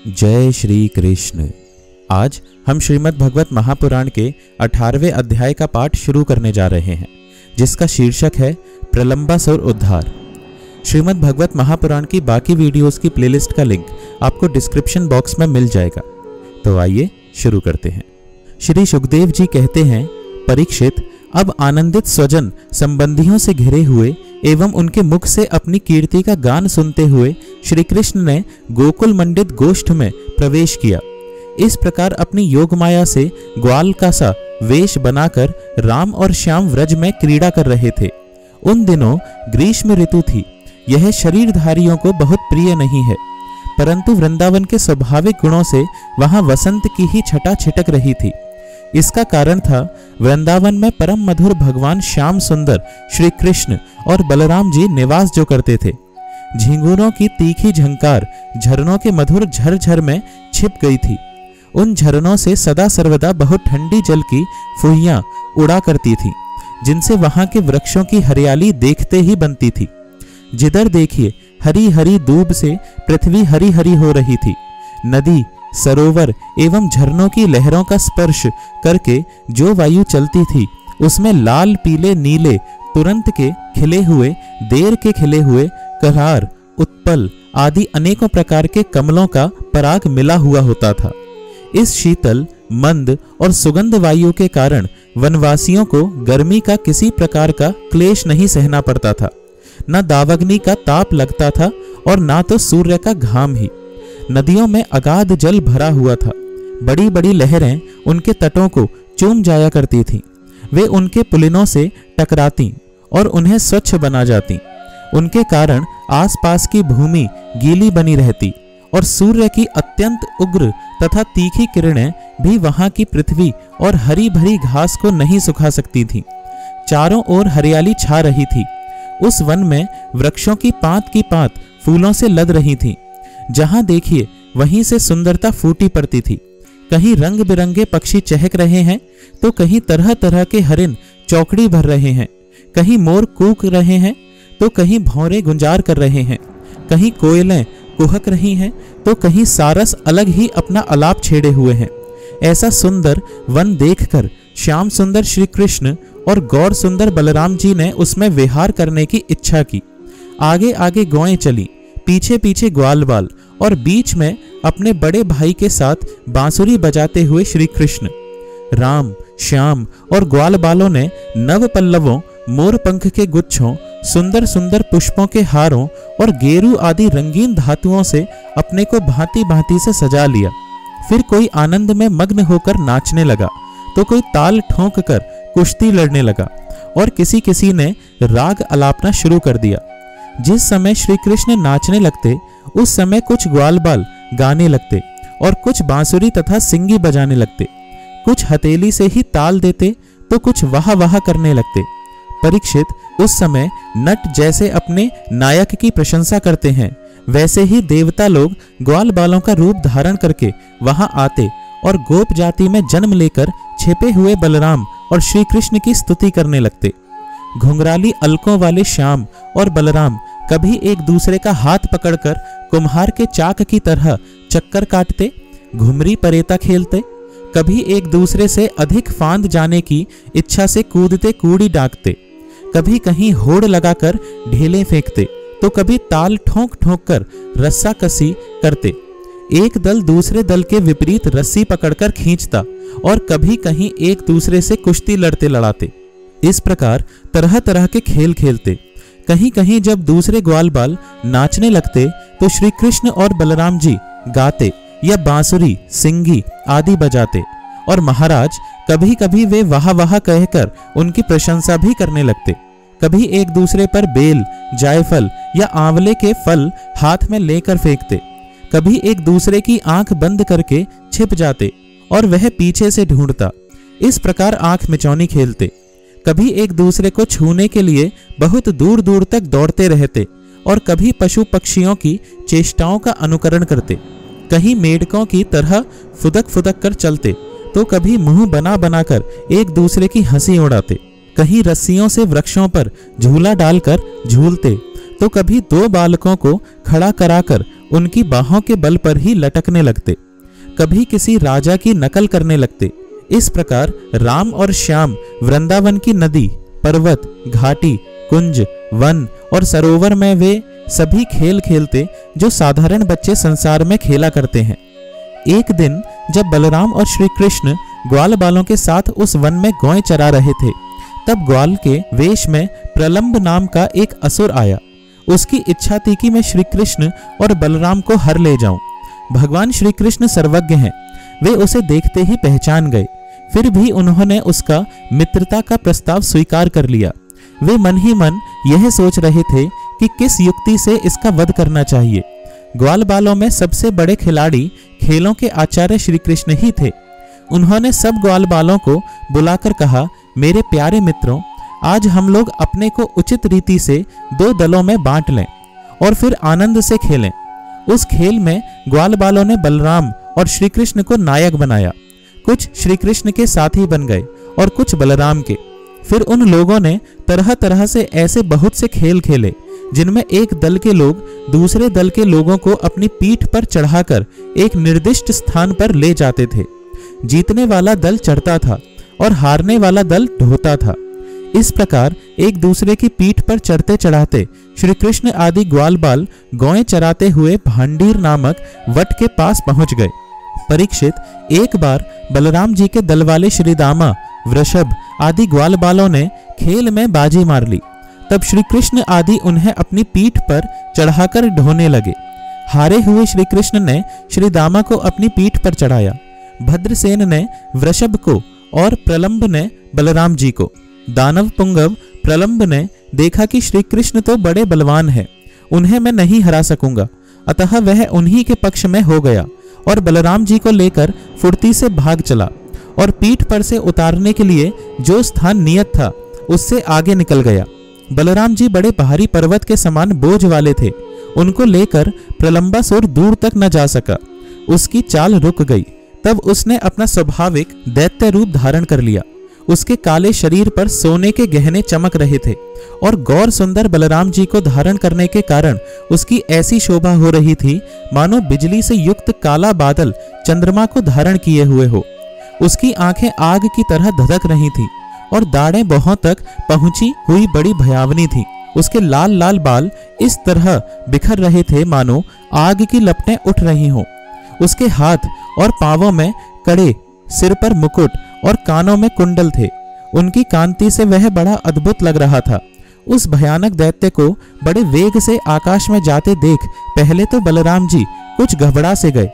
जय श्री कृष्ण। आज हम श्रीमद् भगवत महापुराण के 18वें अध्याय का पाठ शुरू करने जा रहे हैं, जिसका शीर्षक है प्रलंबासुर उद्धार। श्रीमद् भगवत महापुराण की बाकी वीडियोस की प्लेलिस्ट का लिंक आपको डिस्क्रिप्शन बॉक्स में मिल जाएगा। तो आइए शुरू करते हैं। श्री सुखदेव जी कहते हैं, परीक्षित, अब आनंदित स्वजन संबंधियों से घिरे हुए एवं उनके मुख से अपनी कीर्ति का गान सुनते हुए श्री कृष्ण ने गोकुल मंडित गोष्ठ में प्रवेश किया। इस प्रकार अपनी योग माया से ग्वाल का सा वेश बनाकर राम और श्याम व्रज में क्रीड़ा कर रहे थे। उन दिनों ग्रीष्म ऋतु थी। यह शरीरधारियों को बहुत प्रिय नहीं है, परंतु वृंदावन के स्वाभाविक गुणों से वहां वसंत की ही छटा छिटक रही थी। इसका कारण था वृंदावन में परम मधुर भगवान श्याम सुंदर श्री कृष्ण और बलराम जी निवास जो करते थे। झिंगुरों की तीखी झंकार झरनों के मधुर झरझर में छिप गई थी। उन झरनों से सदा सर्वदा बहुत ठंडी जल की फुहियां उड़ा करती थी, जिनसे वहां के वृक्षों की हरियाली देखते ही बनती थी। जिधर देखिए हरी हरी दूब से पृथ्वी हरी हरी हो रही थी। नदी, सरोवर एवं झरनों की लहरों का स्पर्श करके जो वायु चलती थी, उसमें लाल पीले नीले तुरंत के खिले हुए, देर के खिले हुए, करार, उत्पल आदि अनेकों प्रकार के कमलों का पराग मिला हुआ होता था। इस शीतल, मंद और सुगंध वायु के कारण वनवासियों को गर्मी का किसी प्रकार का क्लेश नहीं सहना पड़ता था। न दावाग्नि का ताप लगता था और ना तो सूर्य का घाम ही। नदियों में अगाध जल भरा हुआ था। बड़ी बड़ी लहरें उनके तटों को चूम जाया करती थीं। वे उनके पुलिनों से टकराती और उन्हें स्वच्छ बना जाती। उनके कारण आसपास की भूमि गीली बनी रहती और सूर्य की अत्यंत उग्र तथा तीखी किरणें भी वहां की पृथ्वी और हरी भरी घास को नहीं सुखा सकती थीं। चारों ओर हरियाली छा रही थी। उस वन में वृक्षों की पात फूलों से लद रही थी। जहां देखिए वहीं से सुंदरता फूटी पड़ती थी। कहीं रंग बिरंगे पक्षी चहक रहे हैं, तो कहीं तरह तरह के हरिन चौकड़ी भर रहे हैं। कहीं मोर कूक रहे हैं, तो कहीं भौरे गुंजार कर रहे हैं। कहीं कोयलें कुहक रही हैं, तो कहीं सारस अलग ही अपना आलाप छेड़े हुए हैं। ऐसा सुंदर वन देखकर श्याम सुंदर श्री कृष्ण और गौर सुंदर बलराम जी ने उसमें विहार करने की इच्छा की। आगे आगे गौएं चली, पीछे पीछे ग्वाल बाल और बीच में अपने बड़े भाई के साथ बांसुरी बजाते हुए श्री कृष्ण। राम, श्याम और ग्वाल बालों ने नव पल्लवों, मोर पंख के गुच्छों, सुंदर सुंदर पुष्पों के हारों और गेरू आदि रंगीन धातुओं से अपने को भांति भांति से सजा लिया। फिर कोई आनंद में मग्न होकर नाचने लगा, तो कोई ताल ठोंक कर कुश्ती लड़ने लगा और किसी किसी ने राग अलापना शुरू कर दिया। जिस समय श्री कृष्ण नाचने लगते, उस समय कुछ ग्वाल बाल गाने लगते और कुछ बांसुरी तथा सिंगी बजाने लगते। कुछ हथेली से ही ताल देते, तो कुछ वाह वाह करने लगते। परीक्षित, उस समय नट जैसे अपने नायक की प्रशंसा करते हैं, वैसे ही देवता लोग ग्वाल बालों का रूप धारण करके वहां आते और गोप जाति में जन्म लेकर छिपे हुए बलराम और श्री कृष्ण की स्तुति करने लगते। घुंघराली अलकों वाले श्याम और बलराम कभी एक दूसरे का हाथ पकड़कर कुम्हार के चाक की तरह चक्कर काटते, घुमरी परेता खेलते। कभी एक दूसरे से अधिक फांद जाने की इच्छा से कूदते कूड़ी डाकते। कभी कहीं होड़ लगाकर ढेले फेंकते, तो कभी ताल ठोंक ठोंक कर रस्सा कसी करते। एक दल दूसरे दल के विपरीत रस्सी पकड़कर खींचता और कभी कहीं एक दूसरे से कुश्ती लड़ते लड़ाते। इस प्रकार तरह तरह के खेल खेलते। कहीं कहीं जब दूसरे ग्वाल बाल नाचने लगते, तो श्री कृष्ण और बलराम जी गाते या बांसुरी, सिंगी आदि बजाते। और महाराज कभी कभी वे वाह वाह कहकर उनकी प्रशंसा भी करने लगते। कभी एक दूसरे पर बेल, जायफल या आंवले के फल हाथ में लेकर फेंकते। कभी एक दूसरे की आंख बंद करके छिप जाते और वह पीछे से ढूंढता। इस प्रकार आंख मिचौनी खेलते। कभी एक दूसरे को छूने के लिए बहुत दूर दूर तक दौड़ते रहते और कभी पशु पक्षियों की चेष्टाओं का अनुकरण करते। कहीं मेढकों की तरह फुदक फुदक कर चलते, तो कभी मुंह बना बनाकर एक दूसरे की हंसी उड़ाते। कहीं रस्सियों से वृक्षों पर झूला डालकर झूलते, तो कभी दो बालकों को खड़ा कराकर उनकी बाहों के बल पर ही लटकने लगते, कभी किसी राजा की नकल करने लगते। इस प्रकार राम और श्याम वृंदावन की नदी, पर्वत, घाटी, कुंज, वन और सरोवर में वे सभी खेल खेलते जो साधारण बच्चे संसार में खेला करते हैं। एक दिन जब बलराम और श्री कृष्ण ग्वाल बालों के साथ उस वन में गौएं चरा रहे थे, तब ग्वाल के वेश में प्रलंब नाम का एक असुर आया। उसकी इच्छा थी कि मैं श्री कृष्ण और बलराम को हर ले जाऊं। भगवान श्री कृष्ण सर्वज्ञ हैं, वे उसे देखते ही पहचान गए। फिर भी उन्होंने उसका मित्रता का प्रस्ताव स्वीकार कर लिया। वे मन ही मन यह सोच रहे थे कि किस युक्ति से इसका वध करना चाहिए। ग्वाल बालों में सबसे बड़े खिलाड़ी खेलों के आचार्य श्री कृष्ण ही थे। उन्होंने सब ग्वाल बालों को बुलाकर कहा, मेरे प्यारे मित्रों, आज हम लोग अपने को उचित रीति से 2 दलों में बांट लें और फिर आनंद से खेलें। उस खेल में ग्वाल बालों ने बलराम और श्री कृष्ण को नायक बनाया। कुछ श्री कृष्ण के साथी बन गए और कुछ बलराम के। फिर उन लोगों ने तरह तरह से ऐसे बहुत से खेल खेले जिनमें एक दल के लोग दूसरे दल के लोगों को अपनी पीठ पर चढ़ाकर एक निर्दिष्ट स्थान पर ले जाते थे। जीतने वाला दल चढ़ता था और हारने वाला दल ढोता था। इस प्रकार एक दूसरे की पीठ पर चढ़ते चढ़ाते श्री कृष्ण आदि ग्वाल बाल गौएं चराते हुए भांडीर नामक वट के पास पहुंच गए। परीक्षित, एक बार बलराम जी के दल वाले श्री दामा, वृषभ आदि ग्वाल बालों ने खेल में बाजी मार ली। तब श्री कृष्ण आदि उन्हें अपनी पीठ पर चढ़ाकर ढोने लगे। हारे हुए श्री कृष्ण ने श्री दामा को अपनी पीठ पर चढ़ाया, भद्रसेन ने वृषभ को और प्रलंब ने बलराम जी को। दानव पुंगव प्रलंब ने देखा कि श्री कृष्ण तो बड़े बलवान हैं, उन्हें मैं नहीं हरा सकूंगा, अतः वह उन्हीं के पक्ष में हो गया और बलराम जी को लेकर फुर्ती से भाग चला और पीठ पर से उतारने के लिए जो स्थान नियत था उससे आगे निकल गया। बलराम जी बड़े पहाड़ी पर्वत के समान बोझ वाले थे, उनको लेकर प्रलंबासुर दूर तक न जा सका। उसकी चाल रुक गई। तब उसने अपना स्वाभाविक दैत्य रूप धारण कर लिया। उसके काले शरीर पर सोने के गहने चमक रहे थे और गौर सुंदर बलराम जी को धारण करने के कारण उसकी ऐसी शोभा हो रही थी मानो बिजली से युक्त काला बादल चंद्रमा को धारण किए हुए हो। उसकी आंखें आग की तरह धधक रही थीं और दाढ़ें बहुं तक पहुंची हुई बड़ी भयावनी थीं। उसके लाल लाल बाल इस तरह बिखर रहे थे मानो आग की लपटें उठ रही हों। उसके हाथ और पांवों में कड़े, सिर पर मुकुट और कानों में कुंडल थे। उनकी कांति से वह बड़ा अद्भुत लग रहा था। उस भयानक दैत्य को बड़े वेग से आकाश में जाते देख पहले तो बलराम जी कुछ घबरा से गए,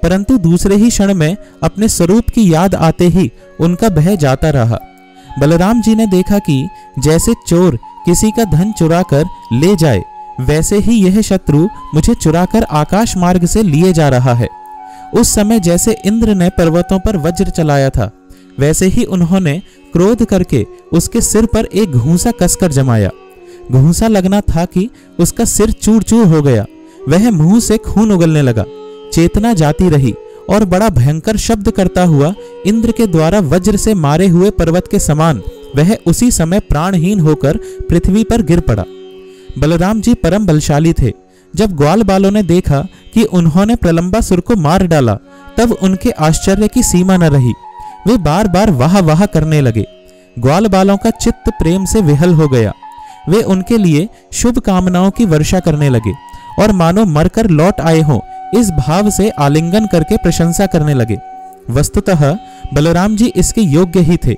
परंतु दूसरे ही क्षण में अपने स्वरूप की याद आते ही उनका भय जाता रहा। बलराम जी ने देखा कि जैसे चोर किसी का धन चुरा कर ले जाए, वैसे ही यह शत्रु मुझे चुराकर आकाश मार्ग से लिए जा रहा है। उस समय जैसे इंद्र ने पर्वतों पर वज्र चलाया था, वैसे ही उन्होंने क्रोध करके उसके सिर पर एक घूंसा कसकर जमाया। घूंसा लगना था कि उसका सिर चूर चूर हो गया। वह मुंह से खून उगलने लगा। चेतना जाती रही और बड़ा भयंकर शब्द करता हुआ इंद्र के द्वारा वज्र से मारे हुए पर्वत के समान वह उसी समय प्राणहीन होकर पृथ्वी पर गिर पड़ा। बलराम जी परम बलशाली थे। जब ग्वाल बालों ने देखा कि उन्होंने प्रलंबासुर को मार डाला, तब उनके आश्चर्य की सीमा न रही। वे बार बार वाह वाह करने लगे। ग्वाल बालों का चित्त प्रेम से विहल हो गया। वे उनके लिए शुभ कामनाओं की वर्षा करने लगे और मानो मरकर लौट आए हों इस भाव से आलिंगन करके प्रशंसा करने लगे। वस्तुतः बलराम जी इसके योग्य ही थे।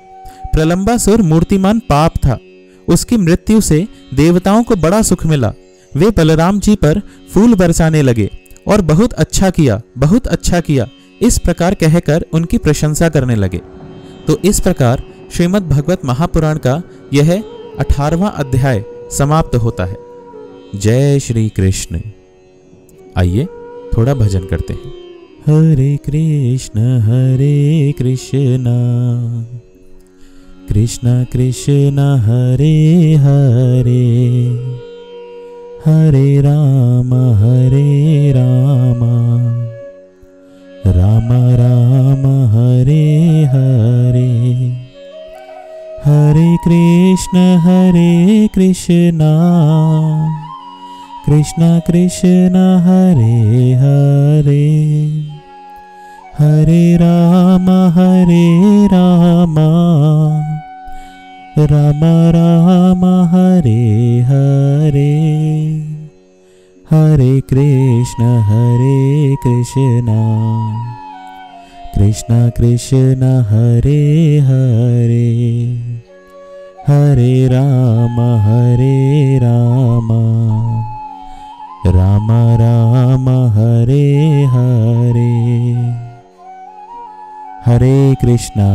प्रलंबासुर मूर्तिमान पाप था। उसकी मृत्यु से देवताओं को बड़ा सुख मिला। वे बलराम जी पर फूल बरसाने लगे और बहुत अच्छा किया, बहुत अच्छा किया, इस प्रकार कहकर उनकी प्रशंसा करने लगे। तो इस प्रकार श्रीमद् भगवत महापुराण का यह 18वां अध्याय समाप्त होता है। जय श्री कृष्ण। आइए थोड़ा भजन करते हैं। हरे कृष्ण कृष्ण कृष्ण हरे हरे, हरे राम राम राम हरे हरे। हरे कृष्ण कृष्ण कृष्ण हरे हरे, हरे राम राम राम हरे हरे, हरे कृष्ण कृष्ण कृष्ण हरे हरे, हरे राम राम राम हरे हरे। हरे कृष्णा।